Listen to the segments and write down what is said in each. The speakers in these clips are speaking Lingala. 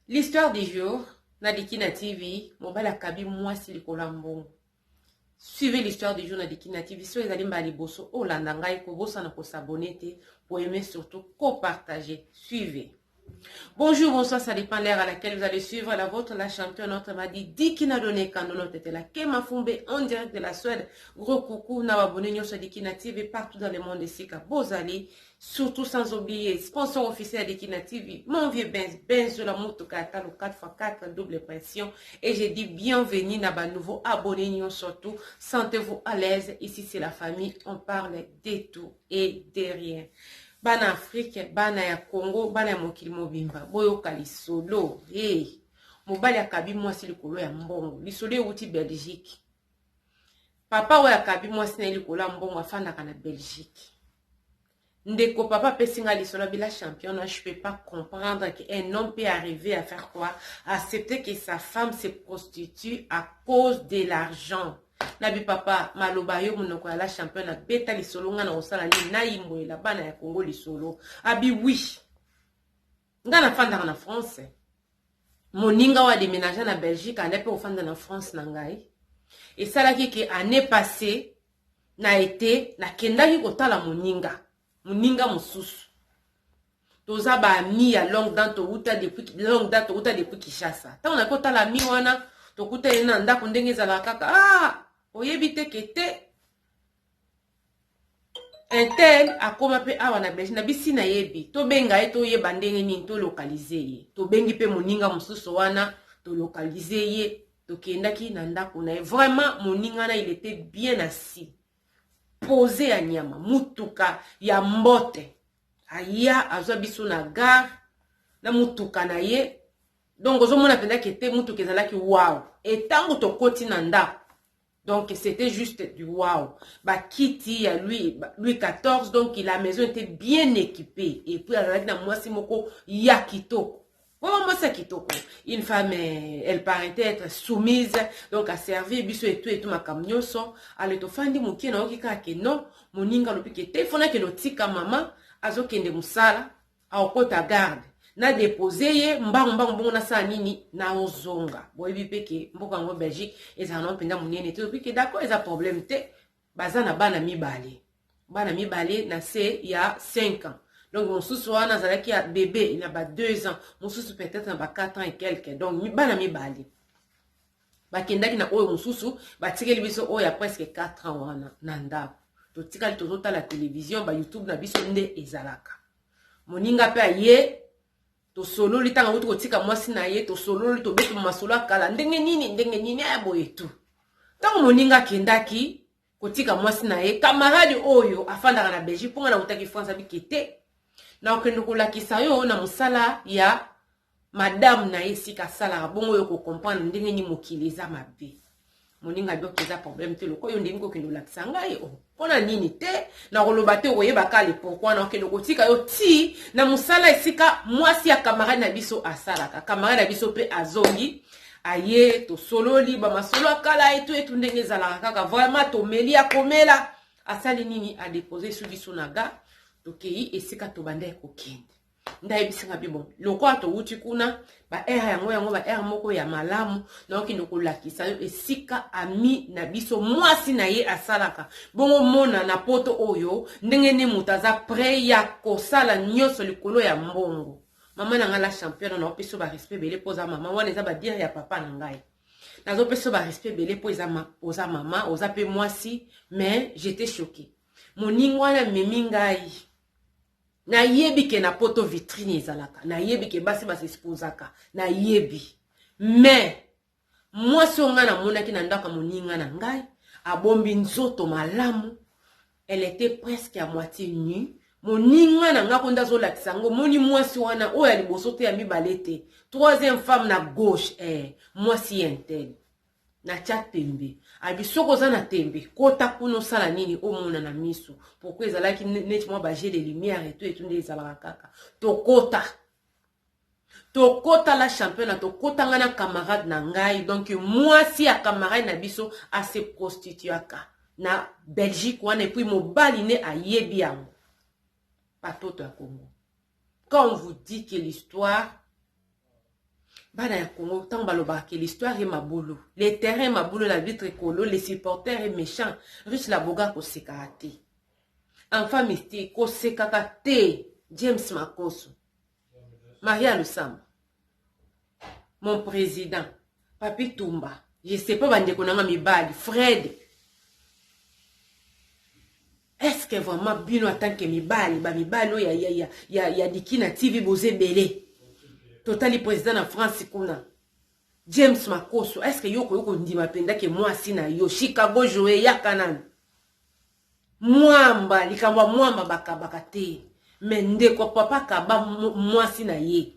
L'histoire du jour, Nadikina TV, mobile akabi moi si likolambon. Suivez l'histoire du jour Nadikina TV. Si vous allez mbali bosso, oh landangai ko bossa na ko s'abonner pour aimer surtout co-partager. Suivez. Bonjour, bonsoir, ça dépend l'heure à laquelle vous allez suivre la vôtre, la championne, notre m'a dit qui n'a donné quand notre était là, Kema Fumbe en direct de la Suède. Gros coucou, n'a abonné nous sur Dikina TV partout dans le monde ici, Bozali, surtout sans oublier, sponsor officiel Dikina TV, mon vieux Benz de la Moutouka, le 4x4 double pression, et j'ai dit bienvenue à ba nouveau abonné nous surtout, sentez-vous à l'aise, ici c'est la famille, on parle de tout et de rien. Bana Afrique, bana ya Congo, bana ya mokili mobimba, boyoka lisolo, mobali akabi mwasi likolo ya mbongo, lisolo euti Belgique. Papa oyo akabi mwasi na likolo ya mbongo afandaka na Belgique. Ndeko papa pesinga lisolo bila champion, je peux pas comprendre qu'un homme peut arriver à faire quoi? Accepter que sa femme se prostitue à cause de l'argent. Nabi papa maloba yo monoko ya la champion na beta lisolo nga na osala ni na imboela bana ya Congo lisolo abi oui nga na fanda na France moninga wa déménager na Belgique ande pe ofanda na France na ngai et sala ki ke année passée na été na kendaki kotala moninga mususu toza ba ami ya longue date uta depuis Kinshasa ta on a kotala mi wana to kuta ena ndako ndenge ezala kaka oyebite kete intel akoma pe awa na Belgique na bisi na yebi to benga e to yeba ndenge nini to localiser ye to bengi pe moninga mususu wana to localiser ye to kendaki na ndako na vraiment moninga na il était bien assis posé à nyama mutuka ya mbote aya azwa biso na gare na mutuka na ye donc ozomona penda kete mutuka ezalaki wow et tango to koti na ndako. Donc, c'était juste du wow. Bah, Kitty, lui 14, donc la maison était bien équipée. Et puis, avec moi, Simoko, Yakitoko. Oh, moi, c'est Kitoko. Une femme, elle paraissait être soumise, donc à servir, biso et tout, ma camionso. Elle est au fond de mon kien, non, mon ninga, le piquet, il faut que le tika maman, azo kende musala, a okota garde. Na déposé ye mbang na sa nini na ozonga boyebi peke mboka ngo Belgique eza na mpenda munene te peke d'accord eza problème te baza na bana mibale na se ya 5 ans donc mususu wana zalaki ya bébé il a ba 2 ans mususu peut-être na ba 4 ans et quelques donc bana mibale bakendaki na oyo mususu batikeli biso oyo ya presque 4 ans wana na ndako to tikali tozota la télévision ba YouTube na biso nde ezalaka moninga pe aye to solo litanga wutu kotika mwasi na ye to solo to beto masolo akala ndenge nini ya boye tu tango moninga kendaki kotika mwasi na ye camarade oyo afandaka na Belgique ponga na utaki France abikete na okendo kolakisa yo na musala ya madame na ye sika sala bongo yo ko comprendre ndenge ni mokili eza mabe moninga biokeza problème te loko yo ndenge ko kendo lakisa ngai pona nini te na koloba te oyeba kale pourquoi na kendo kotika yo ti na musala esika mwasi ya camarade na biso asalaka camarade na biso pe azongi aye to sololi ba masolo akala etu ndenge ezalaka kaka vraiment to meli akomela asali nini a déposer sur biso naga to kei esika to banda ekokende ndaye bisinga bibo loko ato uti kuna ba era yango ba era moko ya malamu na okendo kolakisa yo esika ami na biso mwasi na ye asalaka bongo mona na poto oyo ndenge ne mutaza prêt ya kosala nyoso likolo ya mbongo mama na ngala champion na opeso ba respect bele poza mama wana eza ba dire ya papa na ngai nazo peso ba respect bele poza oza mama oza pe mwasi mais j'étais choquée moningo na memi ngai na yebi ke na poto vitrine ezalaka na yebi ke basi exposaka na yebi mais moi songa na monaki na ndaka moninga na ngai abombi nzoto malamu elle était presque à moitié nue moninga na nga konda zo lakisa ngo moni mwasi wana oyo ya liboso te ya mibale te troisième femme na gauche mwasi intel na tia tembe abisoko za na tembe kota kuno sala nini omona na miso pourquoi ezalaki neti mwa baje de lumière et tout nde ezalaka kaka tokota la championne tokota ngana camarade na ngai donc mwasi ya camarade na biso a se prostituaka na Belgique wana et puis mobali ne ayebi yango patoto ya Congo quand on vous dit que l'histoire Bana ya Congo, tant balobaki, l'histoire est maboulou. Les terrains maboulou, la vitre colo, les supporters est méchant. Russe la boga ko sekate. Enfant mystique, ko sekate. James Makoso. Maria Lusamba. Mon président. Papi Tumba. Je sais pas bande konanga mibali. Fred. Est-ce que vraiment bino en tant que mibali, ba mibali ya dikina TV boze belé. Totali président en France kuna. James Makoso, est-ce que yoko ndima penda ke moi sina yo Chicago joué ya kanan. Mwamba likamba mwamba baka te. Mende ko papa kaba moi sina ye.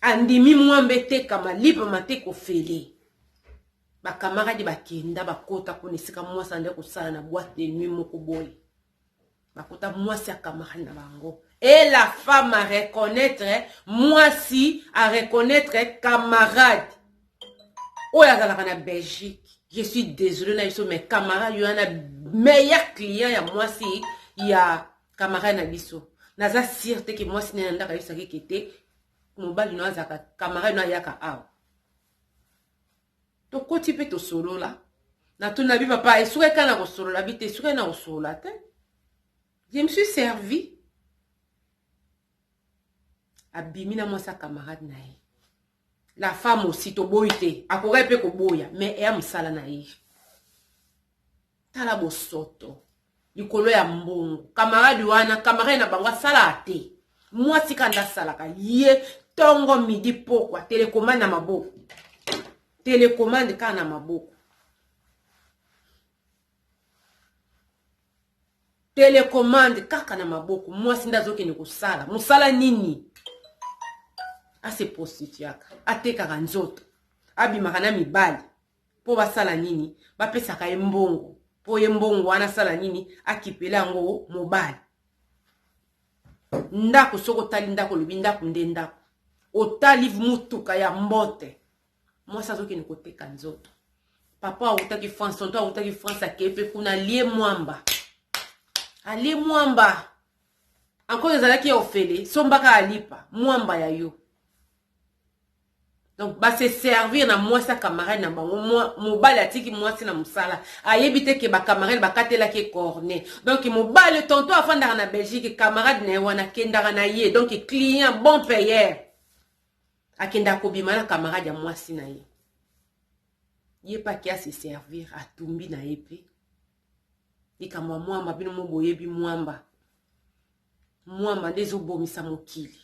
Andimi mwambe te kama libre mate ko fele. Ba camarade bakenda bakota ko nisika moi sande ko sala na boîte de nuit moko boy. Bakota moi si camarade na bango. Et la femme à reconnaître, moi si à reconnaître camarade. Oh, il y a la Belgique. Je suis désolé, mes camarades, il y a un meilleur client, il y a moi si, il y a camarade Nabiso. Naza sirte que moi si n'est pas ça qui était, mon bal, il y a un camarade, il y a un donc, quand tu peux te solo là, na ton avis, papa, et souhait qu'un a solo, l'habité, souhait n'a solo là, je me suis servi. Abimina moi sa camarade nae. La femme aussi to boite, akora pe ko boya, mais e am sala nae. Tala bo soto. Likolo ya mbongo. Camarade wana, camarade na bangwa sala ate. Moi tikanda sala ka ye tongo midi pokwa télécommande na maboko. Télécommande ka na maboko. Télécommande kaka na maboko. Moi sinda zoke ni kusala. Musala nini? Ase prostituaka atekaka nzoto abimaka na mibali po basala nini bapesaka ye mbongo po ye mbongo wana sala nini akipela yango mobali ndako soko tali ndako lobi ndako nde ndako otali mutuka ya mbote mwasi azokende koteka nzoto papa autaki France tonto autaki France akepe kuna lie mwamba alie mwamba encore ezalaki ya ofele sombaka alipa mwamba ya yo. Donc, bah, se servir na moi sa camarade na bango, moi, mobile atiki moi si na musala. Ayebite ke ba camarade ba katela ke corné. Donc, mobile tonto afin d'ara na Belgique, camarade ne wana kendara na ye. Donc, client bon payeur. Akenda kobima na camarade ya moi si na ye. Ye pa ki a se servir a tumbi na yepe. Ika mwamba bino moboyebi mwamba. Mwamba dezo bomisa mokili.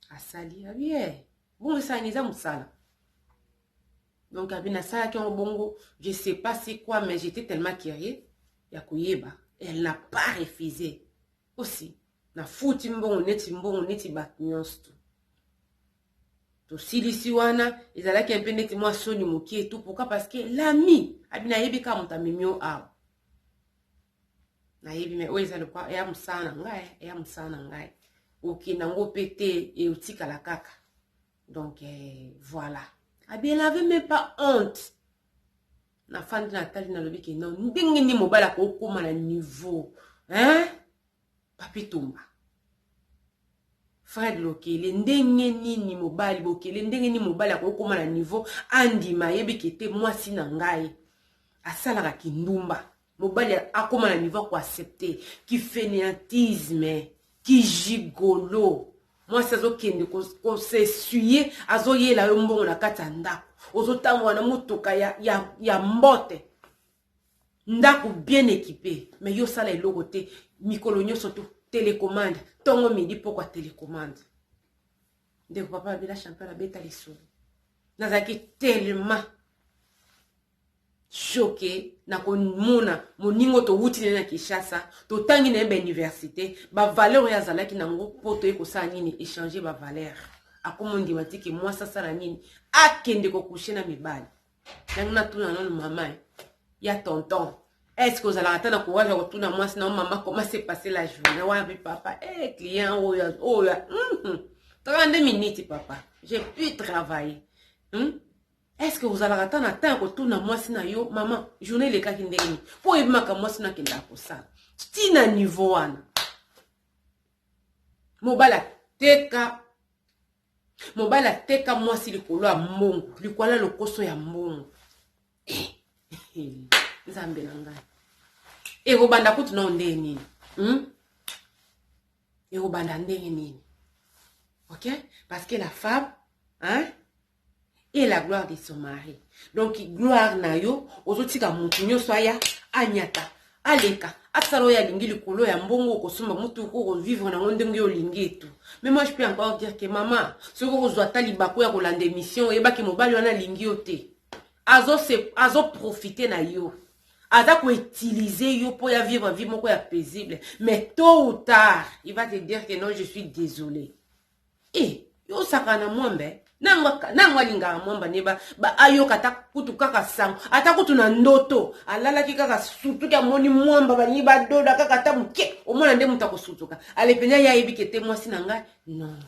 Asali, bien. Bon, ça n'est pas ça. Donc, abina ça qui ont bongo, je sais pas c'est quoi, mais j'étais tellement curieux. Yakoyeba, elle n'a pas refusé. Aussi, na fouti mbongo neti baknyonsto. To silisi wana, ezalaki un peu neti moi soni moki et tout. Pourquoi? Parce que l'ami, abina yebi ka monta mimio aw. Na yebi me oeza quoi, ya musana ngai. Ok, nango pété et outil à la caca. Donc, voilà. Ah bien, elle n'avait même pas honte. La femme de Nathalie n'a pas dit non. N'dengue ni mobile à comment à niveau. Hein? Papi Tumba. Fred Lokele. N'dengue ni mobile. Bokele. N'dengue ni mobile à comment à niveau. Andi Mayebi qui était moi si nangai. A salara ki ndumba. Mobile à comment à niveau quoi accepter. Qui fainéantisme. Qui gigolo. Moi, c'est ça qui qu'on s'essuyer. Azoye la yombo na katanda. Ozotango na mutoka ya mbote. Ndako bien équipé. Mais yo sala et logoté. Mikolonyo surtout télécommande. Tongo midi pourquoi télécommande. De papa bila champion la beta les sous. Nazaki tellement choqué na konmona moningo to wuti na Kinshasa to tangi na ba université ba valeur ya zalaki nango poto eko sa nini échanger ba valeur akomondi matiki moi ça sala nini akende ko coucher na mibali na tuna non maman ya tonton est-ce que vous allez attendre courage à retourner moi sinon maman comment s'est passé la journée ouais avec papa client oh 32 minutes papa j'ai pu travailler est-ce que vous allez attendre que retourne à moi sinon yo maman journée les cas qui ndeni pour y maka moi sinon kenda ko ça stina niveau wana mobala teka mobali ateka mwasi likolo ya mbongo likwala lokoso ya mbongo nzambe na ngai ekobanda kutu na ndenge nini ekobanda ndenge nini ok parce que la femme hein et la gloire de son mari donc gloire na yo ozotika mutu nyonso aya anyata aleka asala oyo alingi likolo ya mbongo okosomba mutu okovivre nango ndenge olingi etu. Mais moi je peux encore dire que mama soki okozwa ata libako ya kolanda émission oyebaki mobali wana alingi yo te azoprofite na yo aza koutiliser yo po ya vivre vie moko ya paisible, mais tôt ou tard il va te dire que non je suis désolé. Yo sakana mwambe nangwa lingaka mwamba neba ba ayoka ata kutu kaka sango ata kutu na ndoto alalaki kaka sutuki amoni mwamba balingi badoda kaka ata muke omona nde mutu akosutuka alepenya ya yebi kete mwasi na ngai non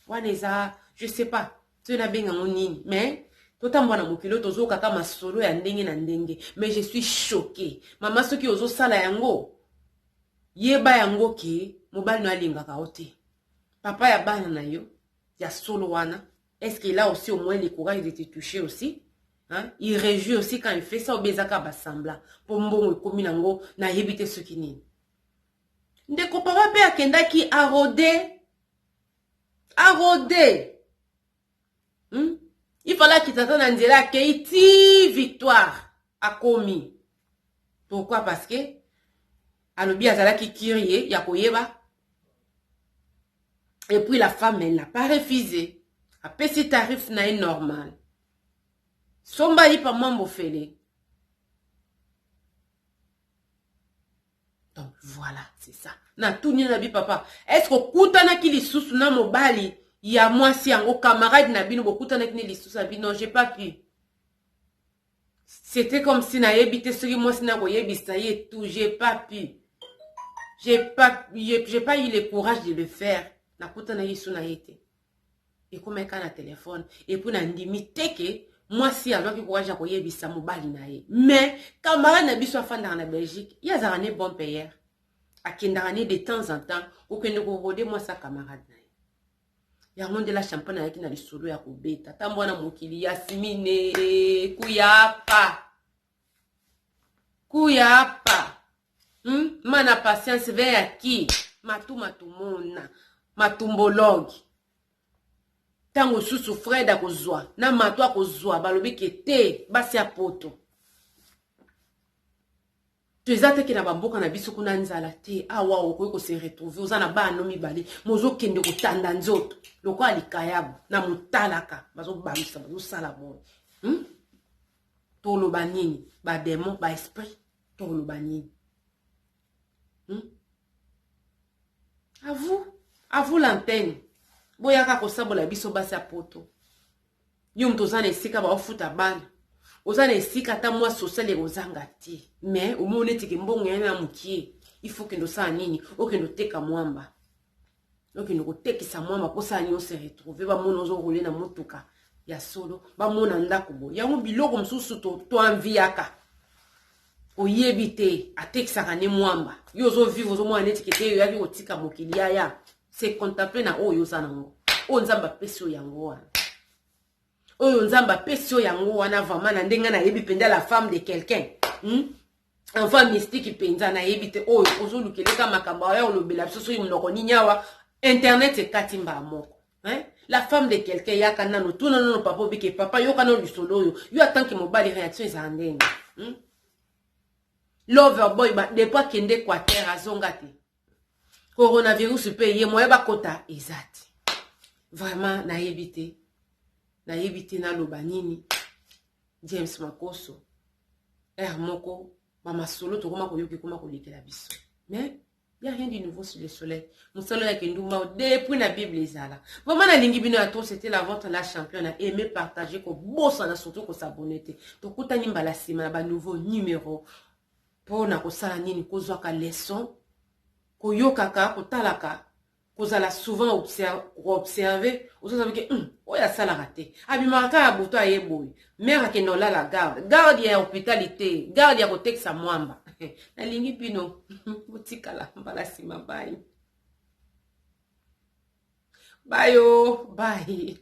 wana eza je sais pas to na benga nini mais totambo na mokilo tozo kaka masolo ya ndenge na ndenge. Mais je suis choquée mama soki ozo sala yango yeba yango ki mobali no alingaka ote papa ya bana na yo ya solo wana. Est-ce qu'il a aussi au moins le courage de te toucher aussi? Hein? Il réjouit aussi quand il fait ça au bezaka basambla. Pour mbongo komi nango na yebite ce qui ni. Ndeko papa pe akenda ki arode. Il fallait qu'il t'attende en dire que victoire a commis. Pourquoi? Parce que alobi azala ki kirie ya koyeba. Et puis la femme elle n'a pas refusé. A petit tarif na normal. Somba yi pa mambo fele. Donc voilà, c'est ça. Na tout ni na bi papa. Est-ce que kutana ki lisusu na mobali ya mwasi yango camarade na bino bokutana ki lisusu na bino? Non, j'ai pas pu. C'était comme si na yebite soki mwasi na koyebisa ye tout, j'ai pas pu. J'ai pas eu le courage de le faire. Na kutana yisu na yete. Et comme un na téléphone et puis na ndimite que moi si alors que courage à koyebisa mobali na ye. Mais camarade na biso afanda na Belgique, il y a zarané bon payeur. A kendarané de temps en temps ou que nous rôder moi sa camarade na ye. Ya monde la champagne avec na lisolo ya kobeta. Tambona mokili ya simine kuyapa. Mana patience vers qui? Matumona. Matumbologue. Tango susu Fred akozwa na mato akozwa balobi kete basi ya poto tezate ke na bamboka na biso kuna nzala te awa okoki ko se retrouver ozana ba no mibale mozo kende kotanda nzoto loko alikayabu na mutalaka bazo balisa bazo sala bon tolo banini ba démon ba esprit tolo banini à vous l'antenne. Boyaka kosabola biso basi poto. Yum tozana esika ba ofuta bana. Ozana esika ta mwa social ozanga ti. Mais omone tiki mbongo yana mukie. Il faut que ndo sa nini, okendo teka mwamba. Okendo kotekisa mwamba posa nyo se retrouver ba mono zo rouler na motuka ya solo, ba mona ndako bo. Yango biloko msusu to enviaka. Oyebite atekisa kane mwamba. Yo zo vivre zo mwana etikete yo yaki kotika mokili ya. C'est contempler na oyo zanango. O nzamba pesio yango wana. Oyo nzamba pesio yango wana vraiment na ndenga na yebi penda la femme de quelqu'un. Enfant mystique penza na yebi te oyo ozolukeleka makamba ya olobela biso so mnoko ninyawa internet e katimba moko. La femme de quelqu'un yaka nano tuna no papa bike papa yo kana lisolo yo. Yo attend que mobali réaction za ndenga. Loverboy ba depa kende Équateur azonga te. Coronavirus peut y moi ba kota exact. Vraiment na éviter na lobanini James Makoso moko mama solo to koma ko yoki koma ko lekela biso. Mais il y a rien de nouveau sur le soleil. Mon solo ya kenduma depuis la Bible ezala. Vraiment na lingi bino ato c'était la vente la championne aimer partager ko bossa na surtout ko s'abonner. To kutani mbala sima ba nouveau numéro pour na ko sala nini ko zwa ka leçon. Koyokaka kotalaka kozala souvent observer ozoza ke oya sala raté abimaka abuto ayeboy mère akendo la garde ya hospitalité garde ya kotekisa mwamba na lingi pino botikala mbala sima bayo bye